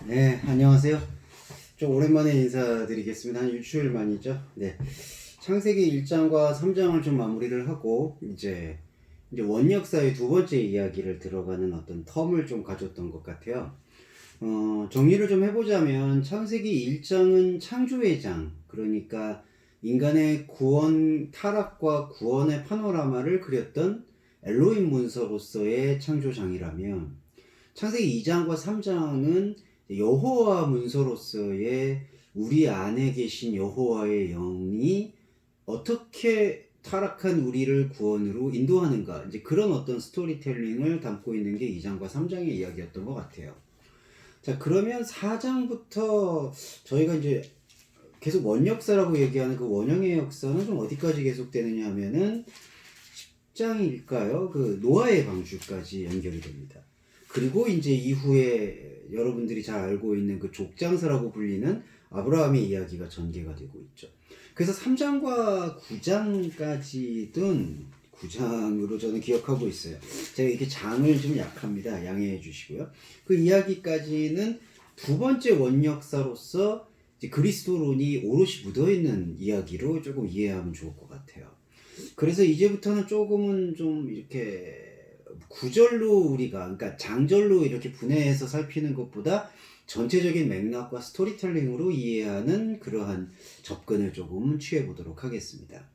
네, 안녕하세요. 좀 오랜만에 인사드리겠습니다. 한 일주일 만이죠. 네. 창세기 1장과 3장을 좀 마무리를 하고, 이제 원역사의 두 번째 이야기를 들어가는 어떤 텀을 좀 가졌던 것 같아요. 정리를 좀 해보자면, 창세기 1장은 창조의 장, 그러니까 인간의 구원, 타락과 구원의 파노라마를 그렸던 엘로힘 문서로서의 창조장이라면, 창세기 2장과 3장은 여호와 문서로서의 우리 안에 계신 여호와의 영이 어떻게 타락한 우리를 구원으로 인도하는가, 이제 그런 어떤 스토리텔링을 담고 있는 게 2장과 3장의 이야기였던 것 같아요. 자, 그러면 4장부터 저희가 이제 계속 원역사라고 얘기하는 그 원형의 역사는 좀 어디까지 계속되느냐 하면은 10장일까요? 그 노아의 방주까지 연결이 됩니다. 그리고 이제 이후에 여러분들이 잘 알고 있는 그 족장서라고 불리는 아브라함의 이야기가 전개가 되고 있죠. 그래서 3장과 9장까지든 9장으로 저는 기억하고 있어요. 제가 이렇게 장을 좀 약합니다. 양해해 주시고요. 그 이야기까지는 두 번째 원역사로서 이제 그리스도론이 오롯이 묻어있는 이야기로 조금 이해하면 좋을 것 같아요. 그래서 이제부터는 조금은 좀 이렇게 구절로 우리가, 그러니까 장절로 이렇게 분해해서 살피는 것보다 전체적인 맥락과 스토리텔링으로 이해하는 그러한 접근을 조금 취해 보도록 하겠습니다.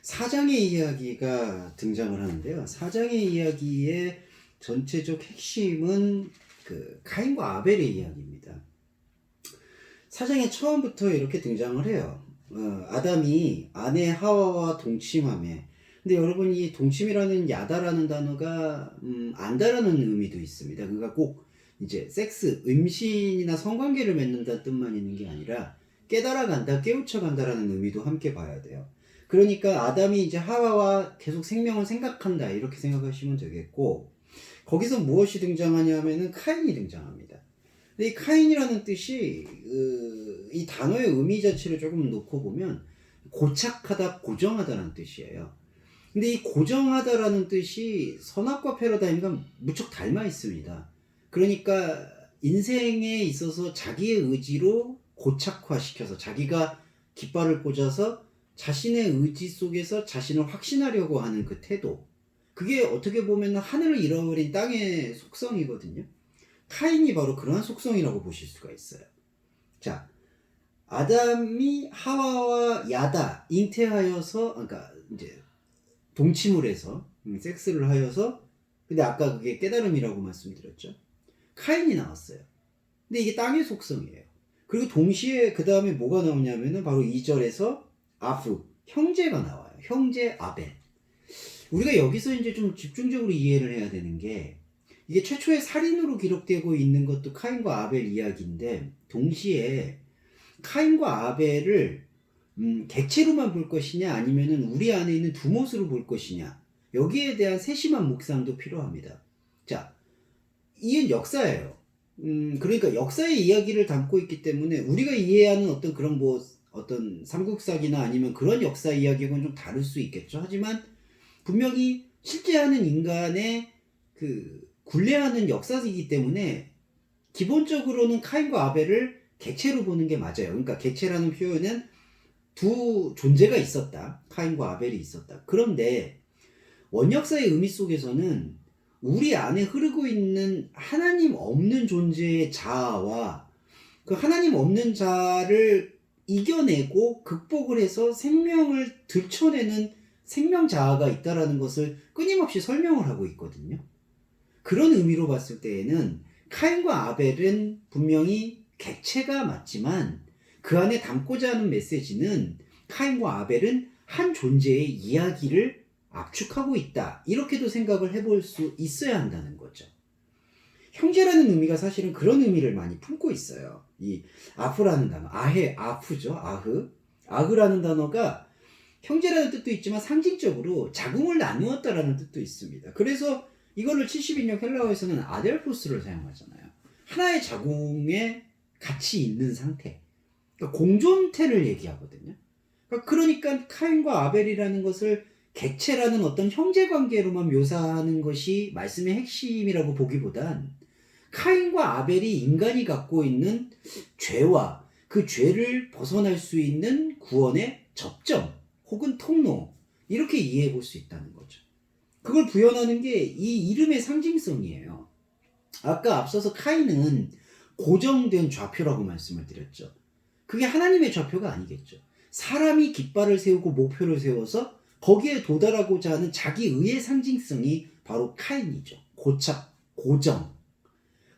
사장의 이야기가 등장을 하는데요. 사장의 이야기의 전체적 핵심은 그 카인과 아벨의 이야기입니다. 사장의 처음부터 이렇게 등장을 해요. 아담이 아내 하와와 동침함에, 근데 여러분 이 동침이라는 야다라는 단어가 안다라는 의미도 있습니다. 그러니까 꼭 이제 섹스, 임신이나 성관계를 맺는다는 뜻만 있는 게 아니라 깨달아간다, 깨우쳐간다라는 의미도 함께 봐야 돼요. 그러니까 아담이 이제 하와와 계속 생명을 생각한다, 이렇게 생각하시면 되겠고, 거기서 무엇이 등장하냐면은 카인이 등장합니다. 근데 이 카인이라는 뜻이 이 단어의 의미 자체를 조금 놓고 보면 고착하다, 고정하다라는 뜻이에요. 근데 이 고정하다라는 뜻이 선악과 패러다임과 무척 닮아 있습니다. 그러니까 인생에 있어서 자기의 의지로 고착화시켜서 자기가 깃발을 꽂아서 자신의 의지 속에서 자신을 확신하려고 하는 그 태도, 그게 어떻게 보면 하늘을 잃어버린 땅의 속성이거든요. 카인이 바로 그러한 속성이라고 보실 수가 있어요. 자, 아담이 하와와 야다, 잉태하여서, 그러니까 이제 동침을 해서 섹스를 하여서, 근데 아까 그게 깨달음이라고 말씀드렸죠. 카인이 나왔어요. 근데 이게 땅의 속성이에요. 그리고 동시에 그 다음에 뭐가 나오냐면은 바로 2절에서 아프, 형제가 나와요. 형제 아벨. 우리가 여기서 이제 좀 집중적으로 이해를 해야 되는 게, 이게 최초의 살인으로 기록되고 있는 것도 카인과 아벨 이야기인데, 동시에 카인과 아벨을 객체로만 볼 것이냐, 아니면은 우리 안에 있는 두 모습으로 볼 것이냐, 여기에 대한 세심한 묵상도 필요합니다. 자, 이건 역사예요. 그러니까 역사의 이야기를 담고 있기 때문에 우리가 이해하는 어떤 그런 뭐 어떤 삼국사기나 아니면 그런 역사 이야기하고는 좀 다를 수 있겠죠. 하지만 분명히 실제 하는 인간의 그 굴레하는 역사이기 때문에 기본적으로는 카인과 아벨을 객체로 보는 게 맞아요. 그러니까 객체라는 표현은 두 존재가 있었다. 카인과 아벨이 있었다. 그런데 원역사의 의미 속에서는 우리 안에 흐르고 있는 하나님 없는 존재의 자아와 그 하나님 없는 자아를 이겨내고 극복을 해서 생명을 들춰내는 생명 자아가 있다라는 것을 끊임없이 설명을 하고 있거든요. 그런 의미로 봤을 때에는 카인과 아벨은 분명히 객체가 맞지만 그 안에 담고자 하는 메시지는 카인과 아벨은 한 존재의 이야기를 압축하고 있다, 이렇게도 생각을 해볼 수 있어야 한다는 거죠. 형제라는 의미가 사실은 그런 의미를 많이 품고 있어요. 이 아프라는 단어, 아프죠. 아흐라는 단어가 형제라는 뜻도 있지만 상징적으로 자궁을 나누었다라는 뜻도 있습니다. 그래서 이거를 70인용 헬라어에서는 아델포스를 사용하잖아요. 하나의 자궁에 같이 있는 상태, 그러니까 공존태를 얘기하거든요. 그러니까 카인과 아벨이라는 것을 객체라는 어떤 형제관계로만 묘사하는 것이 말씀의 핵심이라고 보기보단 카인과 아벨이 인간이 갖고 있는 죄와 그 죄를 벗어날 수 있는 구원의 접점 혹은 통로, 이렇게 이해해 볼 수 있다는 거죠. 그걸 구현하는 게 이 이름의 상징성이에요. 아까 앞서서 카인은 고정된 좌표라고 말씀을 드렸죠. 그게 하나님의 좌표가 아니겠죠. 사람이 깃발을 세우고 목표를 세워서 거기에 도달하고자 하는 자기 의의 상징성이 바로 카인이죠. 고착, 고정.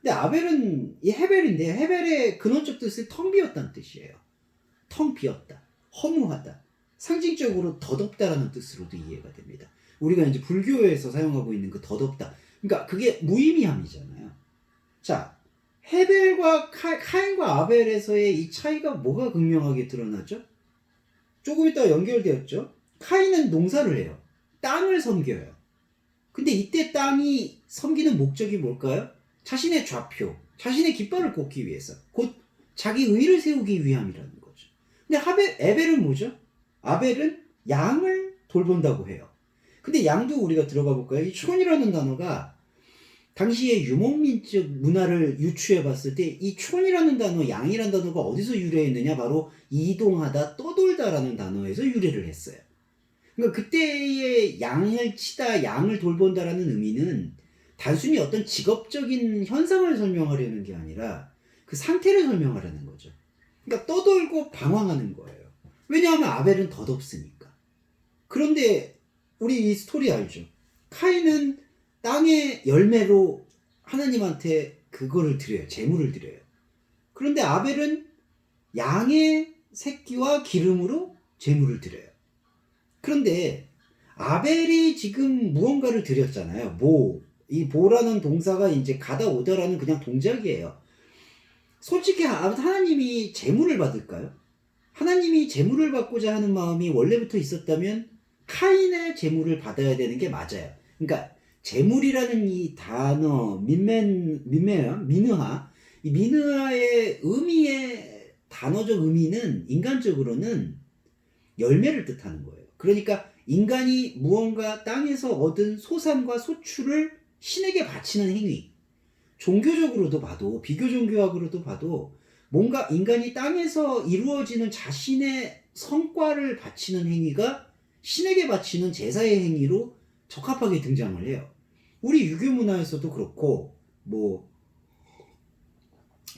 근데 아벨은 이 헤벨인데, 헤벨의 근원적 뜻은 텅 비었다는 뜻이에요. 텅 비었다, 허무하다, 상징적으로 덧없다라는 뜻으로도 이해가 됩니다. 우리가 이제 불교에서 사용하고 있는 그 덧없다, 그러니까 그게 무의미함이잖아요. 자, 헤벨과 카인과 아벨에서의 이 차이가 뭐가 극명하게 드러나죠? 조금 이따 연결되었죠. 카인은 농사를 해요. 땅을 섬겨요. 근데 이때 땅이 섬기는 목적이 뭘까요? 자신의 좌표, 자신의 깃발을 꽂기 위해서, 곧 자기 의를 세우기 위함이라는 거죠. 근데 에벨은 뭐죠? 아벨은 양을 돌본다고 해요. 근데 양도 우리가 들어가 볼까요? 이 촌이라는 단어가 당시의 유목민적 문화를 유추해 봤을 때 이 촌이라는 단어, 양이라는 단어가 어디서 유래했느냐? 바로 이동하다, 떠돌다라는 단어에서 유래를 했어요. 그러니까 그때의 양을 치다, 양을 돌본다라는 의미는 단순히 어떤 직업적인 현상을 설명하려는 게 아니라 그 상태를 설명하려는 거죠. 그러니까 떠돌고 방황하는 거예요. 왜냐하면 아벨은 덧없으니까. 그런데 우리 이 스토리 알죠? 카인은 땅의 열매로 하나님한테 그거를 드려요. 제물을 드려요. 그런데 아벨은 양의 새끼와 기름으로 제물을 드려요. 그런데 아벨이 지금 무언가를 드렸잖아요. 이 보라는 동사가 이제 가다 오다라는 그냥 동작이에요. 솔직히 하나님이 제물을 받을까요? 하나님이 제물을 받고자 하는 마음이 원래부터 있었다면 카인의 제물을 받아야 되는 게 맞아요. 그러니까 제물이라는 이 단어, 미느하, 이 미느하의 의미의 단어적 의미는 인간적으로는 열매를 뜻하는 거예요. 그러니까 인간이 무언가 땅에서 얻은 소산과 소출을 신에게 바치는 행위. 종교적으로도 봐도, 비교종교학으로도 봐도 뭔가 인간이 땅에서 이루어지는 자신의 성과를 바치는 행위가 신에게 바치는 제사의 행위로 적합하게 등장을 해요. 우리 유교 문화에서도 그렇고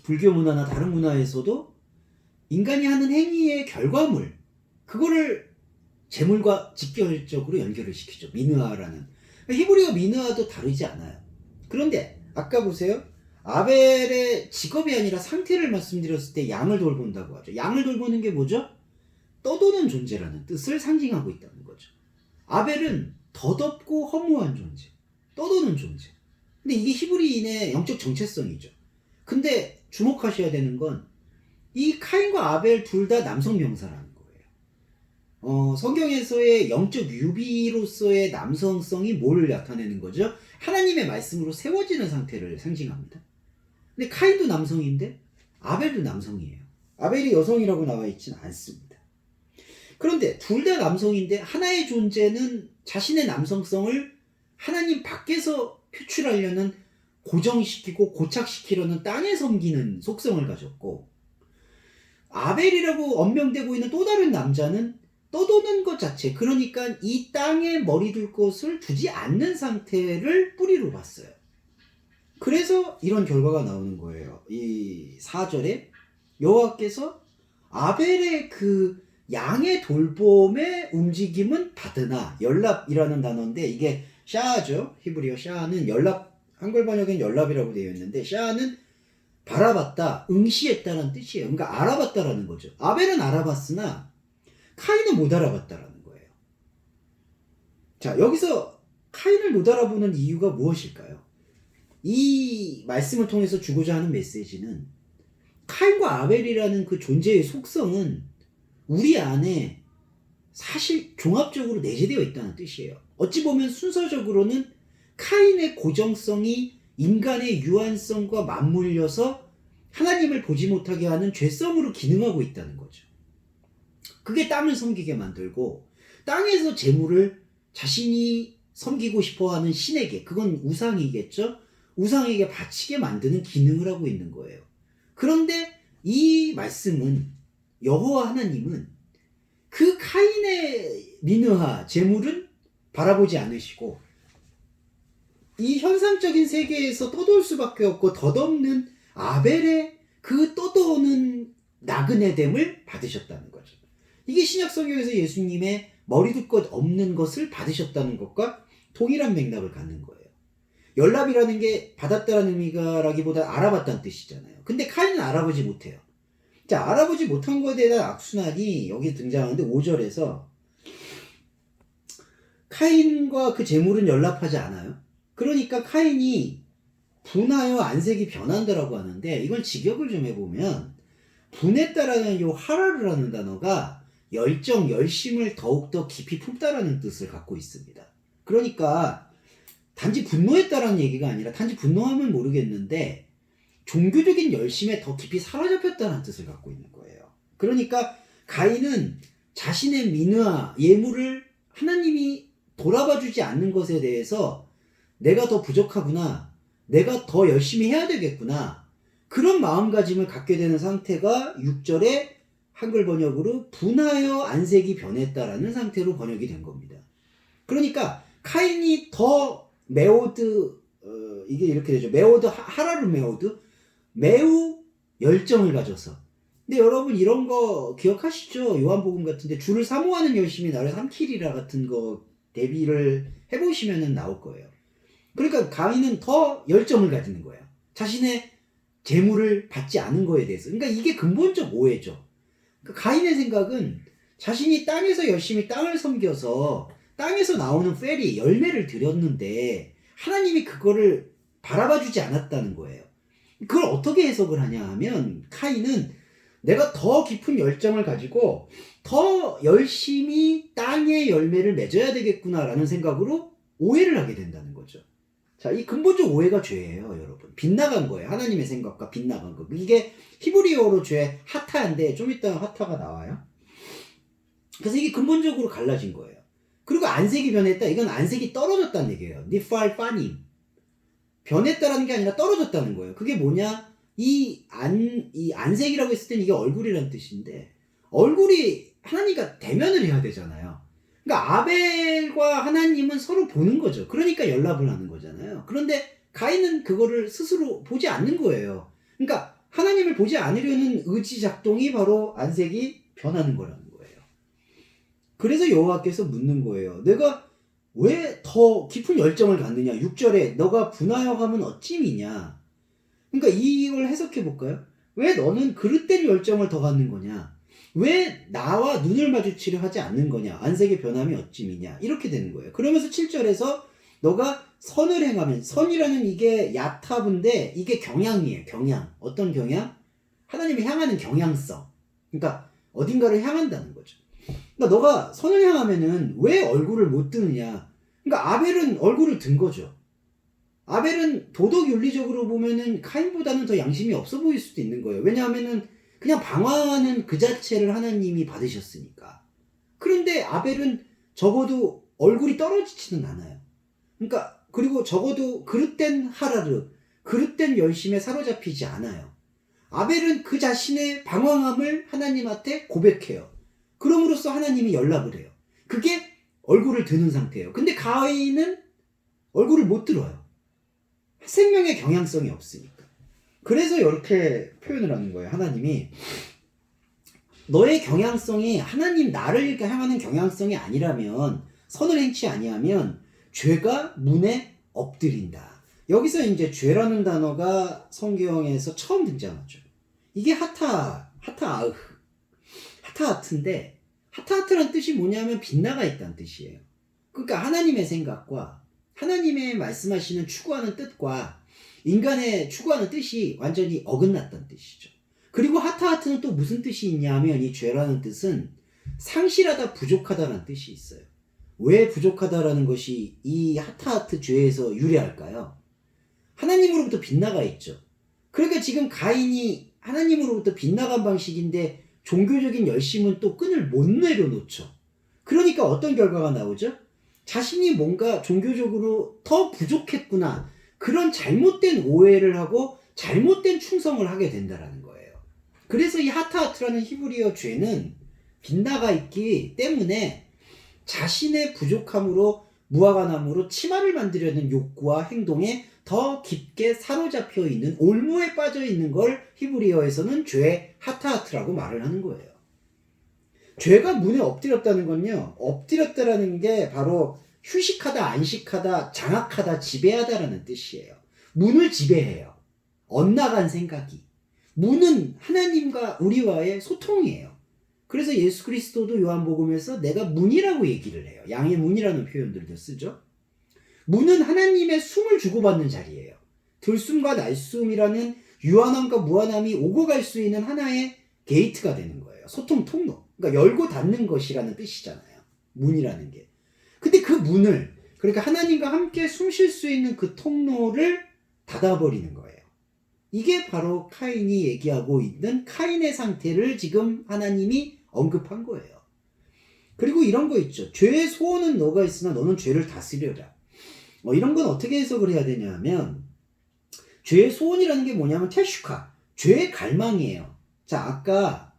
불교 문화나 다른 문화에서도 인간이 하는 행위의 결과물, 그거를 제물과 직결적으로 연결을 시키죠. 미느하라는. 히브리어 미느하도 다르지 않아요. 그런데 아까 보세요. 아벨의 직업이 아니라 상태를 말씀드렸을 때 양을 돌본다고 하죠. 양을 돌보는 게 뭐죠? 떠도는 존재라는 뜻을 상징하고 있다는 거죠. 아벨은 덧없고 허무한 존재, 떠도는 존재. 근데 이게 히브리인의 영적 정체성이죠. 근데 주목하셔야 되는 건 이 카인과 아벨 둘 다 남성 명사라는 거예요. 성경에서의 영적 유비로서의 남성성이 뭘 나타내는 거죠? 하나님의 말씀으로 세워지는 상태를 상징합니다. 근데 카인도 남성인데 아벨도 남성이에요. 아벨이 여성이라고 나와 있지는 않습니다. 그런데 둘 다 남성인데 하나의 존재는 자신의 남성성을 하나님 밖에서 표출하려는, 고정시키고 고착시키려는 땅에 섬기는 속성을 가졌고, 아벨이라고 언명되고 있는 또 다른 남자는 떠도는 것 자체, 그러니까 이 땅에 머리 둘 곳을 두지 않는 상태를 뿌리로 봤어요. 그래서 이런 결과가 나오는 거예요. 이 4절에 여호와께서 아벨의 그 양의 돌봄의 움직임은 받으나, 연랍이라는 단어인데 이게 샤아죠. 히브리어 샤아는 연랍, 한글 번역엔 연랍이라고 되어 있는데 샤아는 바라봤다, 응시했다는 뜻이에요. 그러니까 알아봤다라는 거죠. 아벨은 알아봤으나 카인은 못 알아봤다라는 거예요. 자, 여기서 카인을 못 알아보는 이유가 무엇일까요? 이 말씀을 통해서 주고자 하는 메시지는 카인과 아벨이라는 그 존재의 속성은 우리 안에 사실 종합적으로 내재되어 있다는 뜻이에요. 어찌 보면 순서적으로는 카인의 고정성이 인간의 유한성과 맞물려서 하나님을 보지 못하게 하는 죄성으로 기능하고 있다는 거죠. 그게 땅을 섬기게 만들고, 땅에서 재물을 자신이 섬기고 싶어하는 신에게, 그건 우상이겠죠? 우상에게 바치게 만드는 기능을 하고 있는 거예요. 그런데 이 말씀은 여호와 하나님은 그 카인의 민으하 제물은 바라보지 않으시고 이 현상적인 세계에서 떠도울 수밖에 없고 덧없는 아벨의 그 떠도는 나그네됨을 받으셨다는 거죠. 이게 신약성경에서 예수님의 머리둘 것 없는 것을 받으셨다는 것과 동일한 맥락을 갖는 거예요. 연락이라는 게 받았다는 의미가라기보다 알아봤다는 뜻이잖아요. 근데 카인은 알아보지 못해요. 자, 알아보지 못한 것에 대한 악순환이 여기 등장하는데 5절에서 카인과 그 재물은 연락하지 않아요. 그러니까 카인이 분하여 안색이 변한다라고 하는데 이걸 직역을 좀 해보면 분했다라는 요 하라르라는 단어가 열정, 열심을 더욱더 깊이 품다라는 뜻을 갖고 있습니다. 그러니까 단지 분노했다라는 얘기가 아니라 단지 분노하면 모르겠는데 종교적인 열심에 더 깊이 사로잡혔다는 뜻을 갖고 있는 거예요. 그러니까 가인은 자신의 민의와 예물을 하나님이 돌아봐주지 않는 것에 대해서 내가 더 부족하구나, 내가 더 열심히 해야 되겠구나, 그런 마음가짐을 갖게 되는 상태가 6절에 한글 번역으로 분하여 안색이 변했다라는 상태로 번역이 된 겁니다. 그러니까 카인이 더 메오드, 이게 이렇게 되죠. 메오드, 하라르 메오드, 매우 열정을 가져서. 근데 여러분 이런 거 기억하시죠? 요한복음 같은데 주를 사모하는 열심이 나를 삼키리라 같은 거 대비를 해보시면 나올 거예요. 그러니까 가인은 더 열정을 가지는 거예요. 자신의 재물을 받지 않은 거에 대해서. 그러니까 이게 근본적 오해죠. 그러니까 가인의 생각은 자신이 땅에서 열심히 땅을 섬겨서 땅에서 나오는 펠이 열매를 드렸는데 하나님이 그거를 바라봐주지 않았다는 거예요. 그걸 어떻게 해석을 하냐 하면 카인은 내가 더 깊은 열정을 가지고 더 열심히 땅의 열매를 맺어야 되겠구나라는 생각으로 오해를 하게 된다는 거죠. 자, 이 근본적 오해가 죄예요, 여러분. 빗나간 거예요. 하나님의 생각과 빗나간 거. 이게 히브리어로 죄 하타인데 좀 이따 하타가 나와요. 그래서 이게 근본적으로 갈라진 거예요. 그리고 안색이 변했다. 이건 안색이 떨어졌다는 얘기예요. 니팔 파님. 변했다라는 게 아니라 떨어졌다는 거예요. 그게 뭐냐? 이 안색이라고 했을 땐 이게 얼굴이라는 뜻인데, 얼굴이 하나님과 대면을 해야 되잖아요. 그러니까 아벨과 하나님은 서로 보는 거죠. 그러니까 연락을 하는 거잖아요. 그런데 가인은 그거를 스스로 보지 않는 거예요. 그러니까 하나님을 보지 않으려는 의지 작동이 바로 안색이 변하는 거라는 거예요. 그래서 여호와께서 묻는 거예요. 내가 왜 더 깊은 열정을 갖느냐? 6절에 너가 분하여 하면 어찌미냐? 그러니까 이걸 해석해 볼까요? 왜 너는 그릇된 열정을 더 갖는 거냐? 왜 나와 눈을 마주치려 하지 않는 거냐? 안색의 변함이 어찌미냐? 이렇게 되는 거예요. 그러면서 7절에서 너가 선을 행하면, 선이라는 이게 야탑인데 이게 경향이에요. 경향. 어떤 경향? 하나님이 향하는 경향성. 그러니까 어딘가를 향한다는 거죠. 그러니까 너가 선을 향하면은 왜 얼굴을 못 드느냐? 그러니까 아벨은 얼굴을 든 거죠. 아벨은 도덕 윤리적으로 보면은 카인보다는 더 양심이 없어 보일 수도 있는 거예요. 왜냐하면은 그냥 방황하는 그 자체를 하나님이 받으셨으니까. 그런데 아벨은 적어도 얼굴이 떨어지지는 않아요. 그러니까 그리고 적어도 그릇된 하라르, 그릇된 열심에 사로잡히지 않아요. 아벨은 그 자신의 방황함을 하나님한테 고백해요. 그럼으로써 하나님이 연락을 해요. 그게 얼굴을 드는 상태예요. 근데 가인은 얼굴을 못 들어요. 생명의 경향성이 없으니까. 그래서 이렇게 표현을 하는 거예요. 하나님이 너의 경향성이 하나님 나를 향하는 경향성이 아니라면, 선을 행치 아니하면 죄가 문에 엎드린다. 여기서 이제 죄라는 단어가 성경에서 처음 등장하죠. 이게 하타하트인데 하타하트라는 뜻이 뭐냐면 빗나가 있다는 뜻이에요. 그러니까 하나님의 생각과 하나님의 말씀하시는 추구하는 뜻과 인간의 추구하는 뜻이 완전히 어긋났다는 뜻이죠. 그리고 하타하트는 또 무슨 뜻이 있냐면 이 죄라는 뜻은 상실하다, 부족하다라는 뜻이 있어요. 왜 부족하다라는 것이 이 하타하트 죄에서 유래할까요? 하나님으로부터 빗나가 있죠. 그러니까 지금 가인이 하나님으로부터 빗나간 방식인데 종교적인 열심은 또 끈을 못 내려놓죠. 그러니까 어떤 결과가 나오죠? 자신이 뭔가 종교적으로 더 부족했구나, 그런 잘못된 오해를 하고 잘못된 충성을 하게 된다라는 거예요. 그래서 이 하타하트라는 히브리어 죄는 빗나가 있기 때문에 자신의 부족함으로 무화과나무로 치마를 만들려는 욕구와 행동에 더 깊게 사로잡혀 있는 올무에 빠져 있는 걸 히브리어에서는 죄 하타하트라고 말을 하는 거예요. 죄가 문에 엎드렸다는 건요, 엎드렸다라는 게 바로 휴식하다, 안식하다, 장악하다, 지배하다라는 뜻이에요. 문을 지배해요. 엇나간 생각이. 문은 하나님과 우리와의 소통이에요. 그래서 예수 그리스도도 요한복음에서 내가 문이라고 얘기를 해요. 양의 문이라는 표현들도 쓰죠. 문은 하나님의 숨을 주고받는 자리예요. 들숨과 날숨이라는 유한함과 무한함이 오고 갈 수 있는 하나의 게이트가 되는 거예요. 소통 통로. 그러니까 열고 닫는 것이라는 뜻이잖아요. 문이라는 게. 근데 그 문을, 그러니까 하나님과 함께 숨 쉴 수 있는 그 통로를 닫아버리는 거예요. 이게 바로 카인이 얘기하고 있는 카인의 상태를 지금 하나님이 언급한 거예요. 그리고 이런 거 있죠. 죄의 소원은 너가 있으나 너는 죄를 다스려라. 이런 건 어떻게 해석을 해야 되냐면, 죄의 소원이라는 게 뭐냐면 테슈카, 죄의 갈망이에요. 자, 아까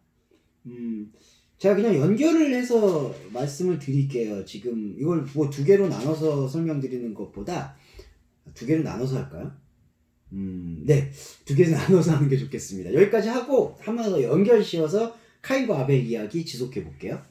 제가 그냥 연결을 해서 말씀을 드릴게요. 지금 이걸 뭐 두 개로 나눠서 설명드리는 것보다 두 개로 나눠서 할까요? 네, 두 개로 나눠서 하는 게 좋겠습니다. 여기까지 하고 한 번 더 연결 씌워서 카인과 아벨 이야기 지속해 볼게요.